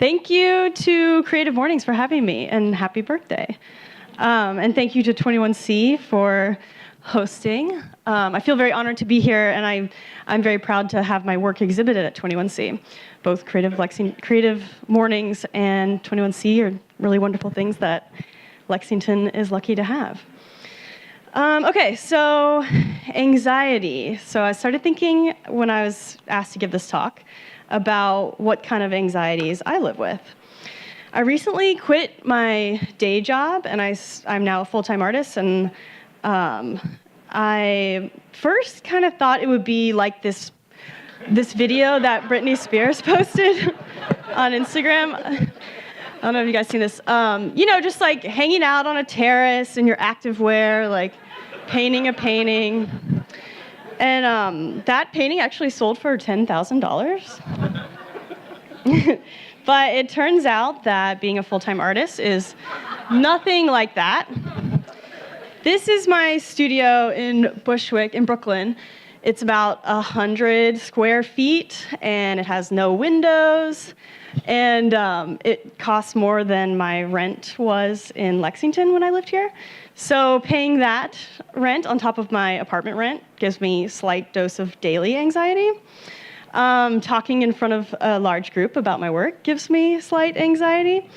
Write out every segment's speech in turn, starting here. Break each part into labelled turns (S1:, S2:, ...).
S1: Thank you to Creative Mornings for having me, and happy birthday. And thank you to 21C for hosting. I feel very honored to be here, and I'm very proud to have my work exhibited at 21C. Both Creative Mornings and 21C are really wonderful things that Lexington is lucky to have. Okay, so anxiety. So I started thinking when I was asked to give this talk about what kind of anxieties I live with. I recently quit my day job, and I'm now a full-time artist, and I first kind of thought it would be like this video that Britney Spears posted on Instagram. I don't know if you guys seen this. Just like hanging out on a terrace in your activewear, like painting a painting. And that painting actually sold for $10,000. But it turns out that being a full-time artist is nothing like that. This is my studio in Bushwick, in Brooklyn. It's about 100 square feet, and it has no windows. And it costs more than my rent was in Lexington when I lived here. So paying that rent on top of my apartment rent gives me a slight dose of daily anxiety. Talking in front of a large group about my work gives me slight anxiety.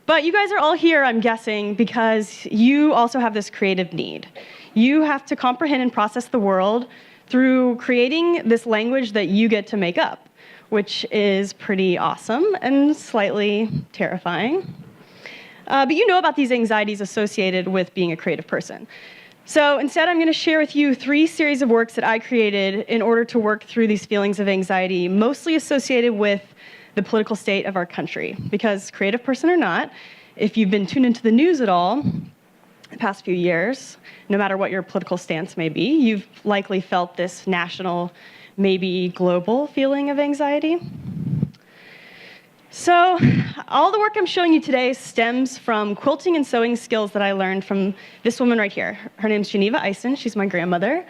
S1: But you guys are all here, I'm guessing, because you also have this creative need. You have to comprehend and process the world through creating this language that you get to make up, which is pretty awesome and slightly terrifying. But you know about these anxieties associated with being a creative person. So instead, I'm going to share with you 3 series of works that I created in order to work through these feelings of anxiety, mostly associated with the political state of our country. Because creative person or not, if you've been tuned into the news at all the past few years, no matter what your political stance may be, you've likely felt this national, maybe global feeling of anxiety. So all the work I'm showing you today stems from quilting and sewing skills that I learned from this woman right here. Her name's Geneva Eisen. She's my grandmother.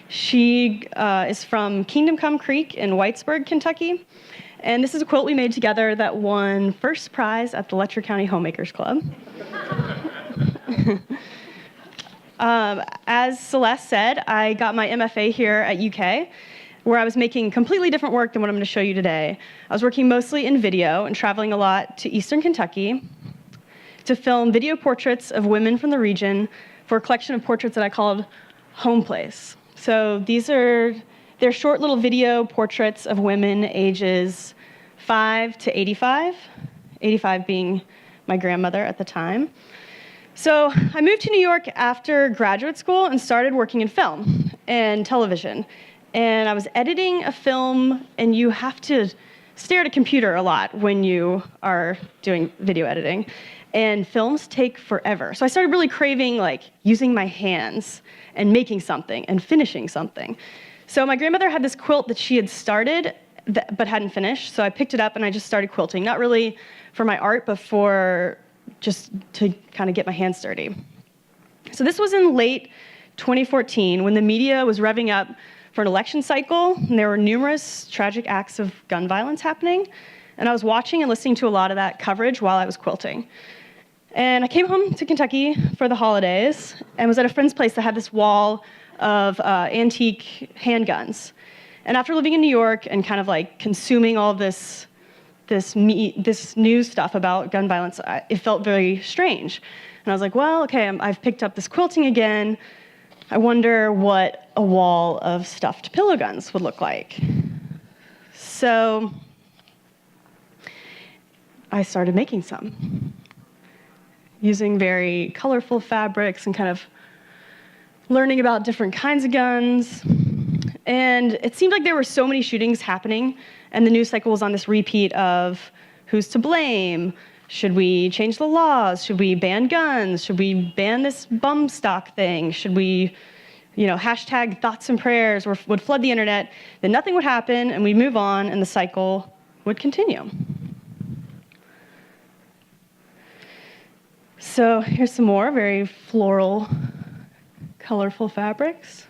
S1: She is from Kingdom Come Creek in Whitesburg, Kentucky. And this is a quilt we made together that won first prize at the Letcher County Homemakers Club. As Celeste said, I got my MFA here at UK, where I was making completely different work than what I'm going to show you today. I was working mostly in video and traveling a lot to eastern Kentucky to film video portraits of women from the region for a collection of portraits that I called Home Place. So they're short little video portraits of women ages 5 to 85, 85 being my grandmother at the time. So I moved to New York after graduate school and started working in film and television. And I was editing a film, and you have to stare at a computer a lot when you are doing video editing. And films take forever. So I started really craving using my hands and making something and finishing something. So my grandmother had this quilt that she had started but hadn't finished. So I picked it up and I just started quilting, not really for my art, but for just to kind of get my hands dirty. So this was in late 2014 when the media was revving up for an election cycle, and there were numerous tragic acts of gun violence happening. And I was watching and listening to a lot of that coverage while I was quilting. And I came home to Kentucky for the holidays and was at a friend's place that had this wall of antique handguns. And after living in New York and kind of consuming all of this news stuff about gun violence, it felt very strange. And I was like, well, okay, I've picked up this quilting again. I wonder what a wall of stuffed pillow guns would look like. So I started making some using very colorful fabrics and kind of learning about different kinds of guns. And it seemed like there were so many shootings happening, and the news cycle was on this repeat of who's to blame? Should we change the laws? Should we ban guns? Should we ban this bum stock thing? Should we, hashtag thoughts and prayers would flood the internet? Then nothing would happen, and we'd move on, and the cycle would continue. So here's some more very floral, colorful fabrics.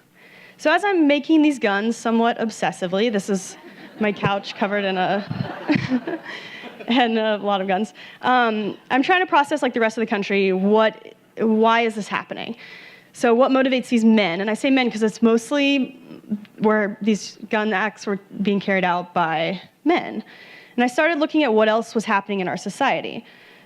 S1: So as I'm making these guns somewhat obsessively, this is my couch covered in a and a lot of guns. I'm trying to process, like the rest of the country, why is this happening? So what motivates these men? And I say men because it's mostly where these gun acts were being carried out by men. And I started looking at what else was happening in our society.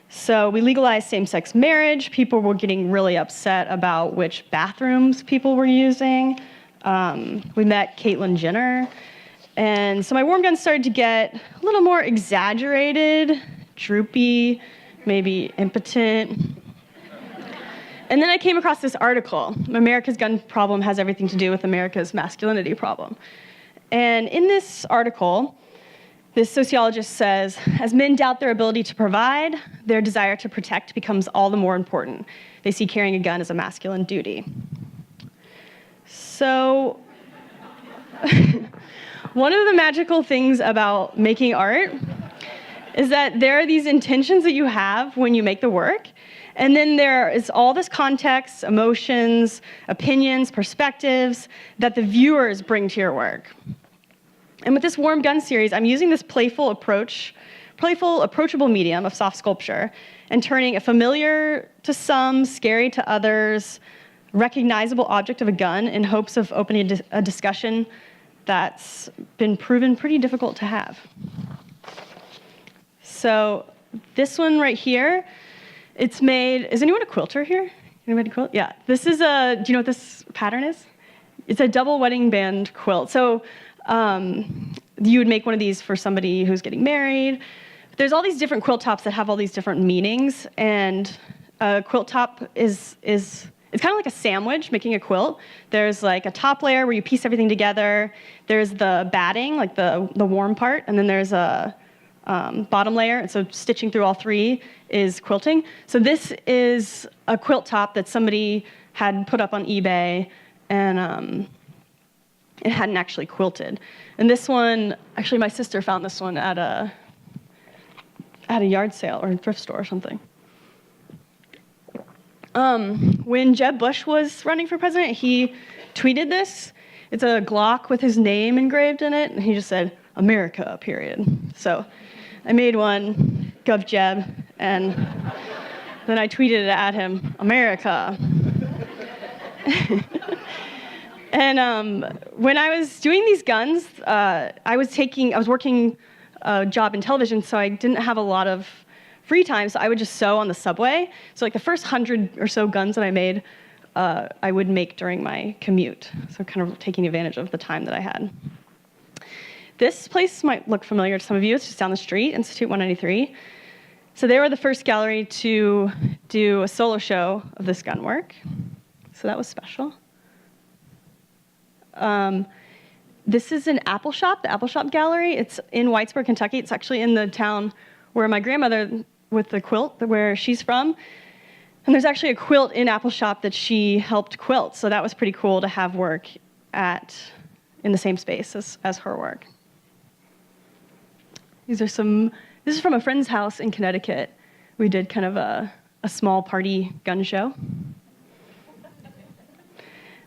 S1: So we legalized same-sex marriage. People were getting really upset about which bathrooms people were using. We met Caitlyn Jenner. And so my warm guns started to get a little more exaggerated, droopy, maybe impotent. And then I came across this article, America's Gun Problem Has Everything to Do with America's Masculinity Problem. And in this article, this sociologist says, as men doubt their ability to provide, their desire to protect becomes all the more important. They see carrying a gun as a masculine duty. So, one of the magical things about making art is that there are these intentions that you have when you make the work, and then there is all this context, emotions, opinions, perspectives that the viewers bring to your work. And with this Warm Gun series, I'm using this playful, approachable medium of soft sculpture and turning a familiar to some, scary to others, recognizable object of a gun in hopes of opening a discussion that's been proven pretty difficult to have. So this one right here, it's made, is anyone a quilter here? Anybody quilt? Yeah, this is do you know what this pattern is? It's a double wedding band quilt. So you would make one of these for somebody who's getting married. There's all these different quilt tops that have all these different meanings, and a quilt top it's kind of like a sandwich, making a quilt. There's like a top layer where you piece everything together. There's the batting, like the warm part, and then there's a bottom layer, and so stitching through all three is quilting. So this is a quilt top that somebody had put up on eBay, and it hadn't actually quilted. And this one, actually my sister found this one at a yard sale or a thrift store or something. When Jeb Bush was running for president, he tweeted this. It's a Glock with his name engraved in it, and he just said, "America, period." So I made one, Gov Jeb, and then I tweeted it at him, "America." And when I was doing these guns, I was working a job in television, so I didn't have a lot of free time, so I would just sew on the subway. So like the first 100 or so guns that I made, I would make during my commute, so kind of taking advantage of the time that I had. This place might look familiar to some of you. It's just down the street, Institute 193. So they were the first gallery to do a solo show of this gun work, so that was special. This is an Apple Shop, the Apple Shop Gallery. It's in Whitesburg, Kentucky. It's actually in the town where my grandmother, with the quilt, where she's from. And there's actually a quilt in Apple Shop that she helped quilt. So that was pretty cool to have work in the same space as her work. This is from a friend's house in Connecticut. We did kind of a small party gun show.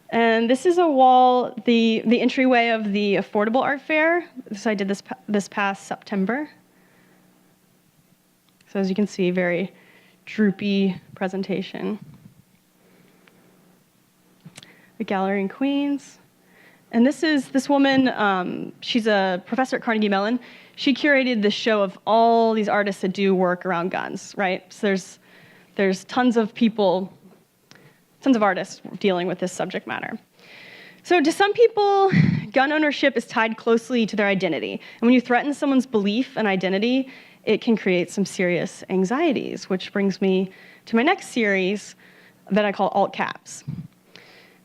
S1: And this is a wall, the entryway of the Affordable Art Fair. So I did this past September. So as you can see, very droopy presentation. The gallery in Queens. And this woman, she's a professor at Carnegie Mellon. She curated this show of all these artists that do work around guns, right? So there's tons of people, tons of artists dealing with this subject matter. So to some people, gun ownership is tied closely to their identity. And when you threaten someone's belief and identity, it can create some serious anxieties, which brings me to my next series that I call Alt Caps.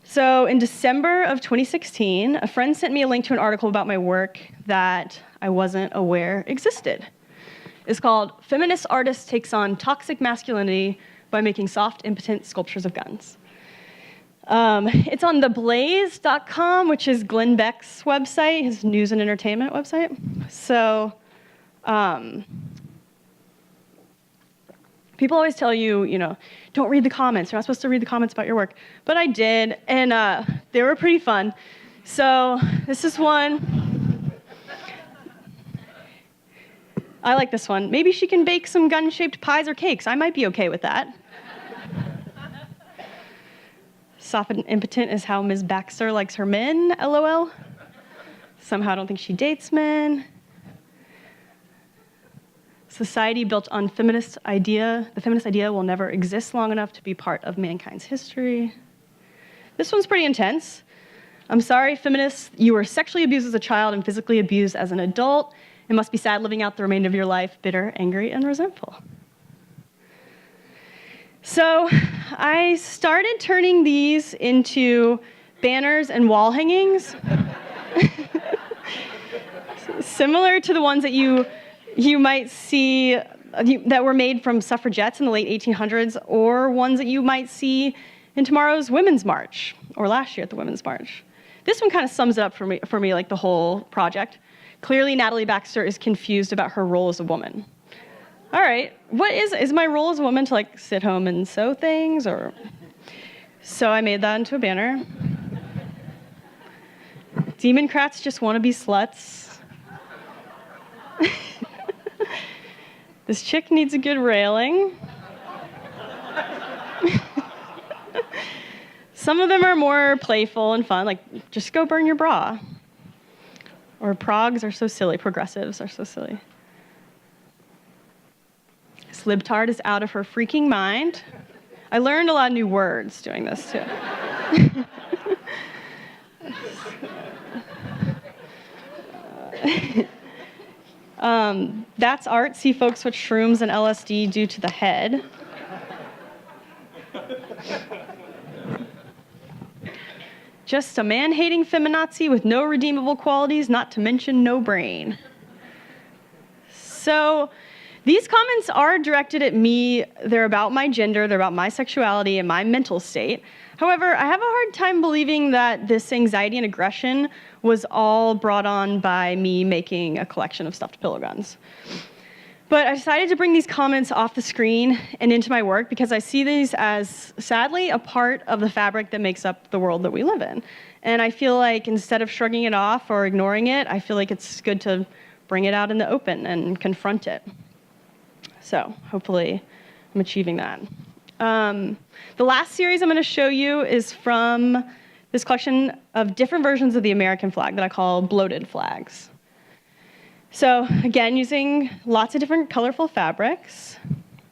S1: So in December of 2016, a friend sent me a link to an article about my work that I wasn't aware existed. It's called "Feminist Artist Takes on Toxic Masculinity by Making Soft, Impotent Sculptures of Guns." It's on theblaze.com, which is Glenn Beck's website, his news and entertainment website. So people always tell you, don't read the comments. You're not supposed to read the comments about your work. But I did, and they were pretty fun. So this is one. I like this one. Maybe she can bake some gun-shaped pies or cakes. I might be okay with that. Soft and impotent is how Ms. Baxter likes her men, LOL. Somehow I don't think she dates men. Society built on the feminist idea will never exist long enough to be part of mankind's history. This one's pretty intense. I'm sorry, feminists, you were sexually abused as a child and physically abused as an adult. It must be sad living out the remainder of your life bitter, angry, and resentful. So I started turning these into banners and wall hangings, similar to the ones that you might see that were made from suffragettes in the late 1800s, or ones that you might see in tomorrow's Women's March, or last year at the Women's March. This one kind of sums it up for me, like the whole project. Clearly, Natalie Baxter is confused about her role as a woman. All right, what is my role as a woman to like sit home and sew things, or? So I made that into a banner. Democrats just want to be sluts. This chick needs a good railing. Some of them are more playful and fun, like just go burn your bra. Or progs are so silly, progressives are so silly. This libtard is out of her freaking mind. I learned a lot of new words doing this too. That's art. See folks what shrooms and LSD do to the head. Just a man-hating feminazi with no redeemable qualities, not to mention no brain. So these comments are directed at me. They're about my gender, they're about my sexuality and my mental state. However, I have a hard time believing that this anxiety and aggression was all brought on by me making a collection of stuffed pillow guns. But I decided to bring these comments off the screen and into my work because I see these as, sadly, a part of the fabric that makes up the world that we live in. And I feel like instead of shrugging it off or ignoring it, I feel like it's good to bring it out in the open and confront it. So hopefully I'm achieving that. The last series I'm going to show you is from this collection of different versions of the American flag that I call bloated flags. So again, using lots of different colorful fabrics,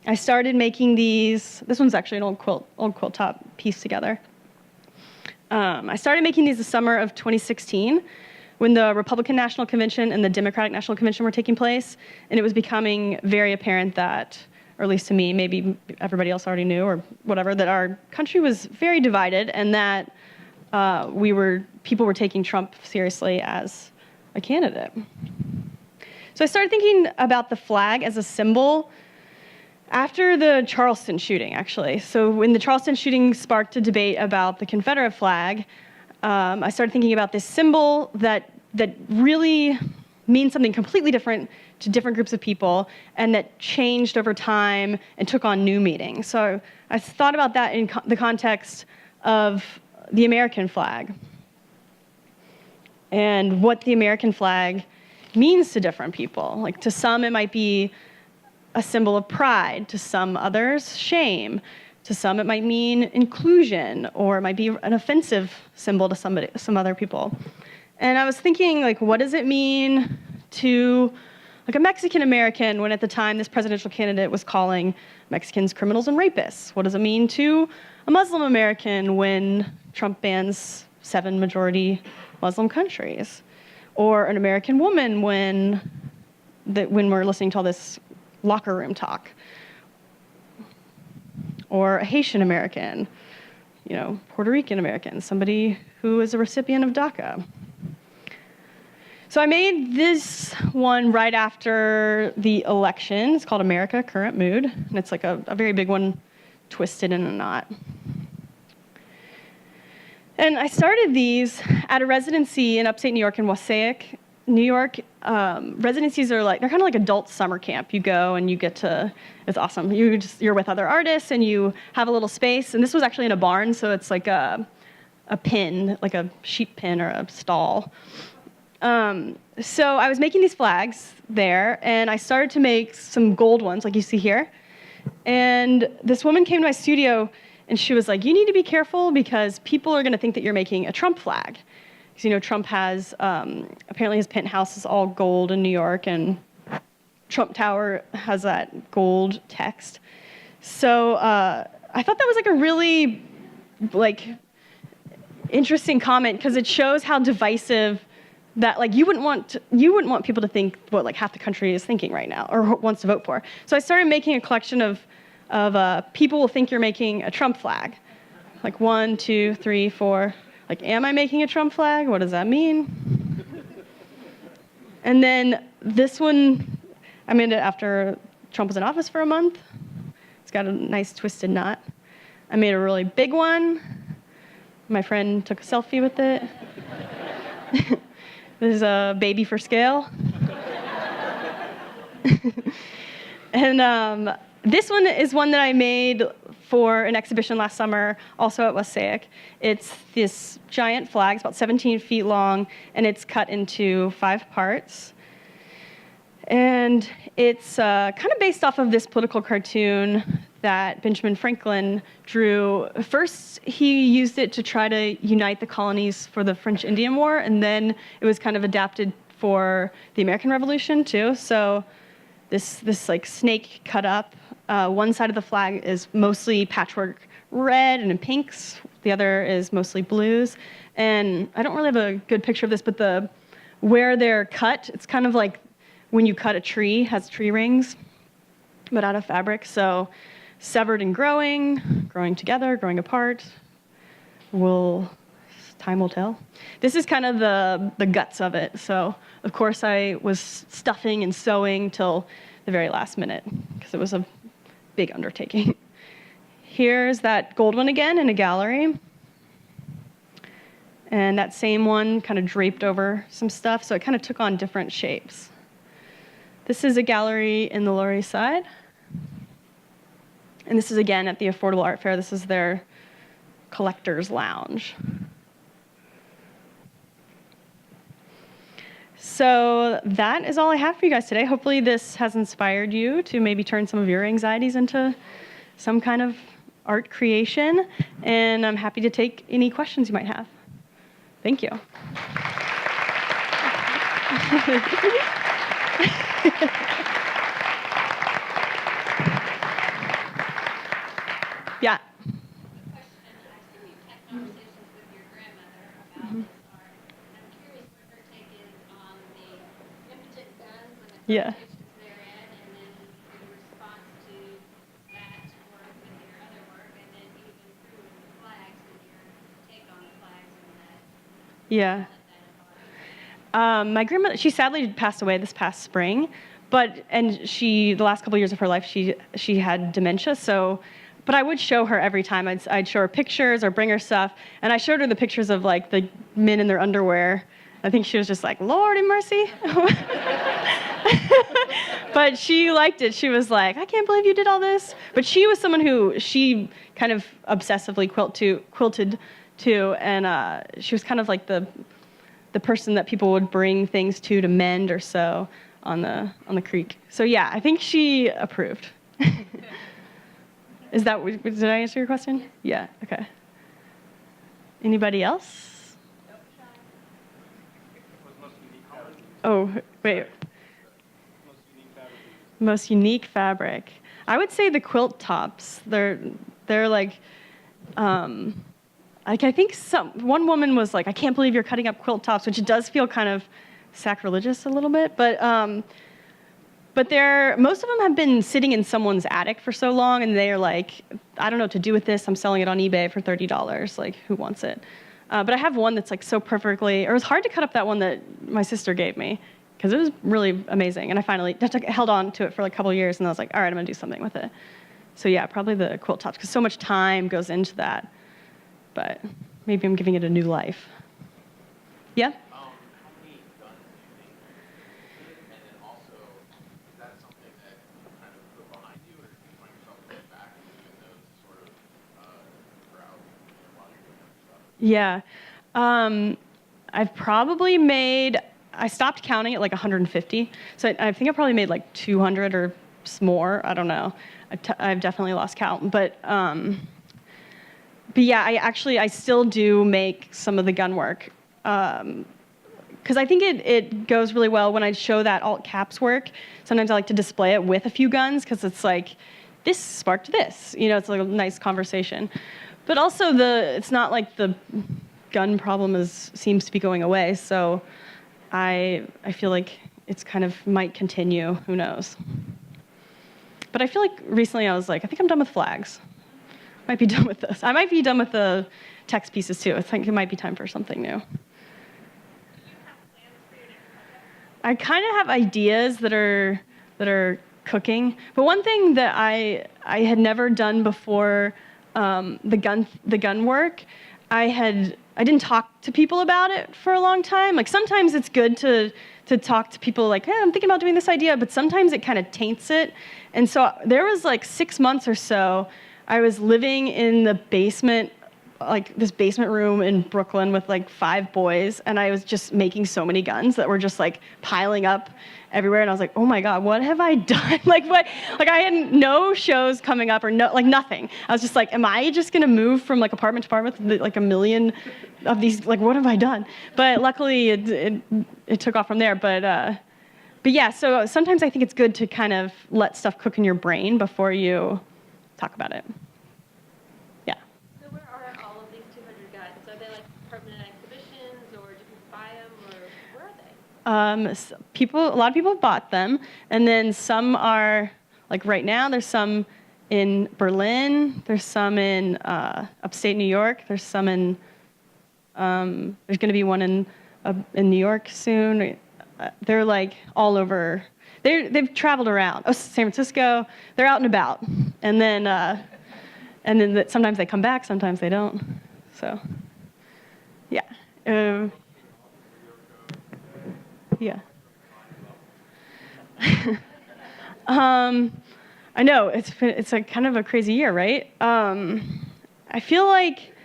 S1: I started making these. This one's actually an old quilt top pieced together. I started making these the summer of 2016 when the Republican National Convention and the Democratic National Convention were taking place, and it was becoming very apparent that, or at least to me, maybe everybody else already knew or whatever, that our country was very divided and that people were taking Trump seriously as a candidate. So I started thinking about the flag as a symbol after the Charleston shooting, actually. So when the Charleston shooting sparked a debate about the Confederate flag, I started thinking about this symbol that really means something completely different to different groups of people and that changed over time and took on new meaning. So I thought about that in the context of the American flag and what the American flag means to different people. Like to some, it might be a symbol of pride. To some others, shame. To some, it might mean inclusion, or it might be an offensive symbol to some other people. And I was thinking, like, what does it mean to like a Mexican American when at the time this presidential candidate was calling Mexicans criminals and rapists? What does it mean to a Muslim American when Trump bans 7 majority Muslim countries? Or an American woman when we're listening to all this locker room talk? Or a Haitian American, Puerto Rican American, somebody who is a recipient of DACA. So I made this one right after the election. It's called America, Current Mood. And it's like a very big one twisted in a knot. And I started these at a residency in upstate New York in Wassaic, New York. Residencies are they're kind of like adult summer camp. You go and you get to, it's awesome. You're with other artists and you have a little space. And this was actually in a barn, so it's like a pin, like a sheep pen or a stall. So I was making these flags there, and I started to make some gold ones, like you see here. And this woman came to my studio, and she was like, you need to be careful because people are going to think that you're making a Trump flag. Because, you know, Trump has, apparently his penthouse is all gold in New York, and Trump Tower has that gold text. So I thought that was like a really, like, interesting comment because it shows how divisive that, like, you wouldn't want people to think what like half the country is thinking right now or wants to vote for. So I started making a collection of people will think you're making a Trump flag, like 1, 2, 3, 4. Like, am I making a Trump flag? What does that mean? And then this one, I made it after Trump was in office for a month. It's got a nice twisted knot. I made a really big one. My friend took a selfie with it. This is a baby for scale. And this one is one that I made for an exhibition last summer, also at Wassaic. It's this giant flag, it's about 17 feet long, and it's cut into 5 parts. And it's kind of based off of this political cartoon that Benjamin Franklin drew. First, he used it to try to unite the colonies for the French Indian War, and then it was kind of adapted for the American Revolution too. So this like snake cut up. One side of the flag is mostly patchwork red and in pinks. The other is mostly blues. And I don't really have a good picture of this, but where they're cut, it's kind of like when you cut a tree, has tree rings, but out of fabric. So severed and growing together, growing apart. Time will tell. This is kind of the guts of it. So of course I was stuffing and sewing till the very last minute because it was a big undertaking. Here's that gold one again in a gallery. And that same one kind of draped over some stuff, so it kind of took on different shapes. This is a gallery in the Lower East Side. And this is, again, at the Affordable Art Fair. This is their collector's lounge. So that is all I have for you guys today. Hopefully this has inspired you to maybe turn some of your anxieties into some kind of art creation. And I'm happy to take any questions you might have. Thank you. Yeah. Yeah. Yeah. My grandmother, she sadly passed away this past spring, and the last couple of years of her life, she had dementia, but I would show her every time. I'd show her pictures or bring her stuff, and I showed her the pictures of like the men in their underwear. I think she was just like, Lordy mercy. But she liked it. She was like, I can't believe you did all this. But she was someone who, she kind of obsessively quilted too, and she was kind of like the person that people would bring things to mend or sew on the creek. So yeah, I think she approved. Did I answer your question? Yeah, okay. Anybody else? Oh, wait. Most unique fabric. I would say the quilt tops. They're like, I think one woman was like, I can't believe you're cutting up quilt tops, which does feel kind of sacrilegious a little bit, but most of them have been sitting in someone's attic for so long, and they're like, I don't know what to do with this. I'm selling it on eBay for $30. Like, who wants it? But I have one that's like so perfectly, or it was hard to cut up that one that my sister gave me because it was really amazing. And I finally held on to it for like a couple of years, and I was like, all right, I'm gonna do something with it. So yeah, probably the quilt tops, because so much time goes into that. But maybe I'm giving it a new life. Yeah?
S2: How many guns do you think? And then also, is that something that you kind of put behind you, or do you find yourself going back and doing those sort of throughout while you're doing other stuff?
S1: Yeah. I've probably made, I stopped counting at like 150. So I think I probably made like 200 or more. I don't know. I've definitely lost count. But yeah, I still do make some of the gun work. Because I think it goes really well when I show that alt caps work. Sometimes I like to display it with a few guns because it's like, this sparked this. It's like a nice conversation. But also it's not like the gun problem seems to be going away. So I feel like it's kind of might continue. Who knows? But I feel like recently I was like, I think I'm done with flags. Might be done with this. I might be done with the text pieces too. I think it might be time for something new. I kind of have ideas that are cooking, but one thing that I had never done before the gun work, I didn't talk to people about it for a long time. Like sometimes it's good to talk to people like, hey, I'm thinking about doing this idea, but sometimes it kind of taints it. And so there was like 6 months or so, I was living in the basement, like this basement room in Brooklyn with like 5 boys, and I was just making so many guns that were just like piling up everywhere, and I was like, oh my God, what have I done? Like I had no shows coming up or nothing. I was just like, am I just gonna move from like apartment to apartment with like a million of these, like what have I done? But luckily it took off from there. But yeah, so sometimes I think it's good to kind of let stuff cook in your brain before you talk about it. Yeah.
S3: So where are all of these 200 guns? Are they like permanent exhibitions, or do people buy them, or where are they?
S1: A lot of people bought them, and then some are, like right now, there's some in Berlin, there's some in upstate New York, there's some in, there's going to be one in New York soon. They're like all over. They've traveled around. Oh, San Francisco. They're out and about, and then sometimes they come back, sometimes they don't. So, yeah. Yeah. I know it's a kind of a crazy year, right? I feel like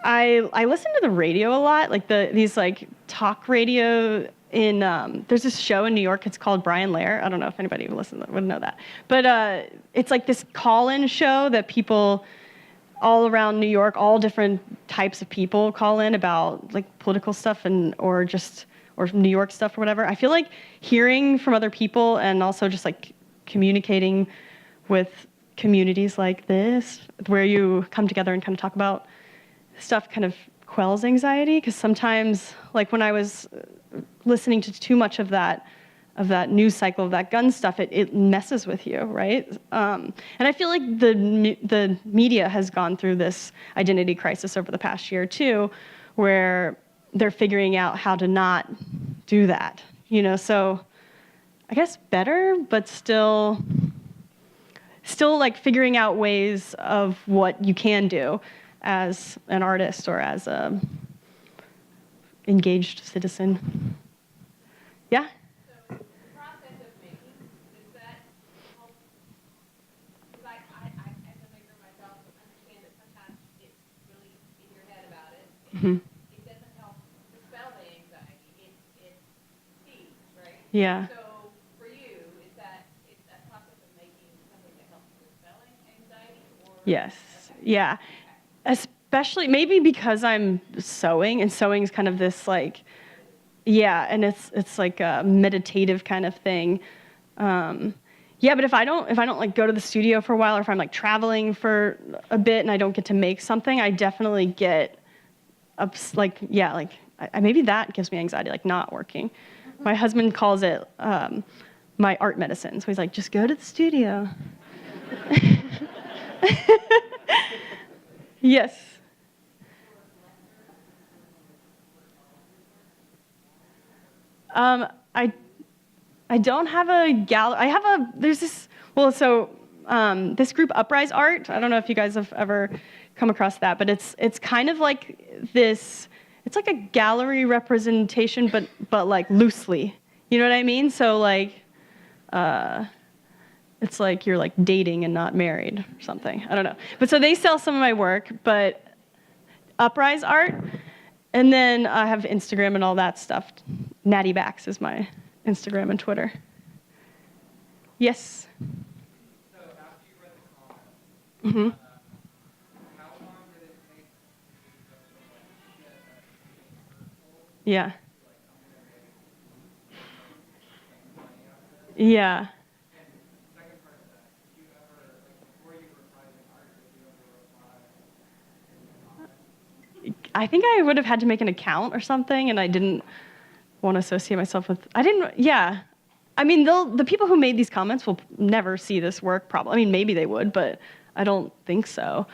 S1: I listen to the radio a lot, like these like talk radio in there's this show in New York. It's called Brian Lair. I don't know if anybody who listens would know that, but it's like this call-in show that people all around New York, all different types of people call in about like political stuff or New York stuff or whatever. I feel like hearing from other people and also just like communicating with communities like this, where you come together and kind of talk about stuff, kind of quells anxiety. Because sometimes, like when I was listening to too much of that news cycle of that gun stuff, it messes with you, right? And I feel like the media has gone through this identity crisis over the past year too, where they're figuring out how to not do that, so I guess better, but still like figuring out ways of what you can do as an artist or as a engaged citizen. Yeah?
S3: So the process of making, does that help? Because I as a maker myself, understand that sometimes it's really in your head about it.
S1: Mm-hmm.
S3: It doesn't help dispel the anxiety. It feeds, right?
S1: Yeah.
S3: So for you, is that process of making something that helps dispel anxiety? Or
S1: Yes. Yeah. Especially maybe because I'm sewing, and sewing is kind of this like, yeah, and it's like a meditative kind of thing. Yeah, but if I don't like go to the studio for a while, or if I'm like traveling for a bit and I don't get to make something, I definitely get maybe that gives me anxiety, like not working. My husband calls it my art medicine. So he's like, just go to the studio. Yes. I don't have a gallery. This group Uprise Art, I don't know if you guys have ever come across that, but it's kind of like this, it's like a gallery representation, but like loosely. You know what I mean? So like, it's like you're like dating and not married or something. I don't know. But so they sell some of my work, but Uprise Art, And then I have Instagram and all that stuff. Natty Bax is my Instagram and Twitter. Yes?
S4: So after you read the comments,
S1: Mm-hmm.
S4: how long did it take you to go from like, shit, that's being hurtful,
S1: Yeah.
S4: to like, I'm gonna make money out of this?
S1: Yeah.
S4: And second part of that, did you ever, like, before you were reprising art, did you ever reply in the comments?
S1: I think I would have had to make an account or something, and I didn't want to associate myself with. Yeah. I mean, the people who made these comments will never see this work. Probably. I mean, maybe they would, but I don't think so.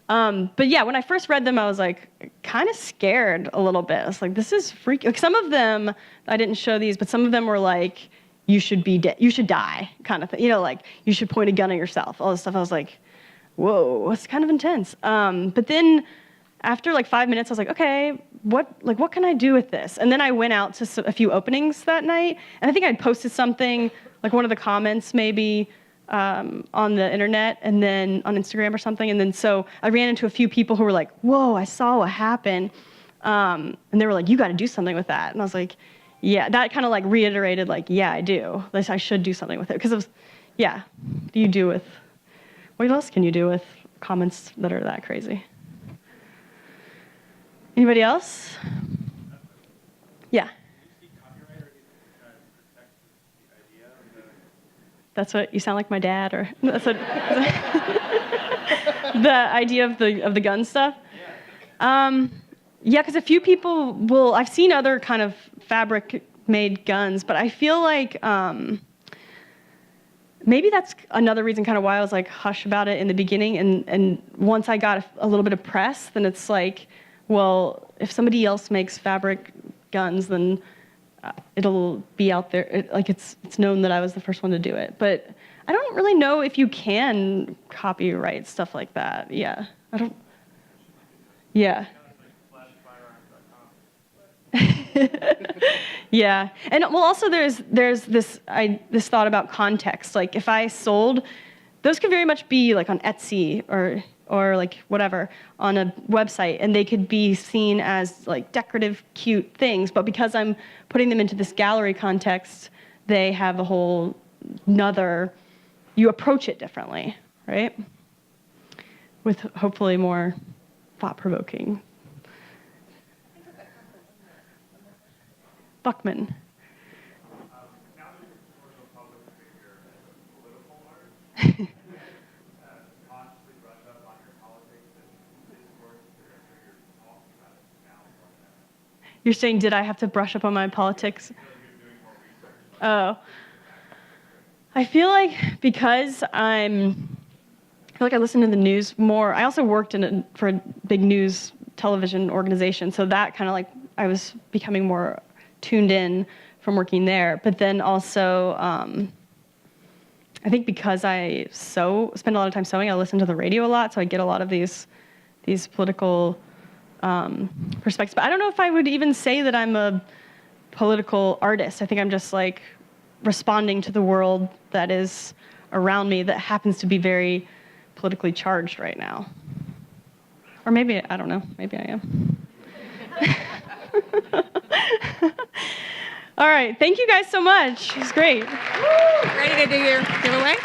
S1: But yeah, when I first read them, I was like kind of scared a little bit. I was like, this is freaky. Like, some of them, I didn't show these, but some of them were like, you should be dead, you should die, kind of thing. You know, like you should point a gun at yourself. All this stuff. I was like, whoa, it's kind of intense. But then after like 5 minutes, I was like, okay, what can I do with this? And then I went out to a few openings that night, and I think I'd posted something, like one of the comments maybe on the internet, and then on Instagram or something. And then so I ran into a few people who were like, whoa, I saw what happened. And they were like, you got to do something with that. And I was like, yeah, that kind of like reiterated, like, yeah, I do. Like, I should do something with it. Because it was, yeah, what do you do with, what else can you do with comments that are that crazy? Anybody else? Yeah. That's what you sound like my dad, or that's what, the idea of the gun stuff. Yeah, because a few people will. I've seen other kind of fabric-made guns, but I feel like maybe that's another reason, kind of why I was like hush about it in the beginning. And once I got a little bit of press, then it's like, well, if somebody else makes fabric guns, then it'll be out there. It's known that I was the first one to do it. But I don't really know if you can copyright stuff like that. Yeah, I don't. Yeah. Yeah, and well, also there's this thought about context. Like, if I sold, those could very much be like on Etsy or like whatever on a website, and they could be seen as like decorative, cute things. But because I'm putting them into this gallery context, they have a whole nother. You approach it differently, right? With hopefully more thought-provoking. Buckman.
S5: Now that you're more of a public figure and political art, consciously brush up on your politics and discourse you're talking about it now more than ever.
S1: You're saying, did I have to brush up on my politics?
S5: I feel like you're doing more research.
S1: Oh. I feel like because I feel like I listen to the news more. I also worked for a big news television organization, so that kind of like I was becoming more tuned in from working there. But then also, I think because I spend a lot of time sewing, I listen to the radio a lot, so I get a lot of these political perspectives. But I don't know if I would even say that I'm a political artist. I think I'm just like responding to the world that is around me that happens to be very politically charged right now. Or maybe, I don't know, maybe I am. All right, thank you guys so much. It was great.
S3: Ready to do your giveaway?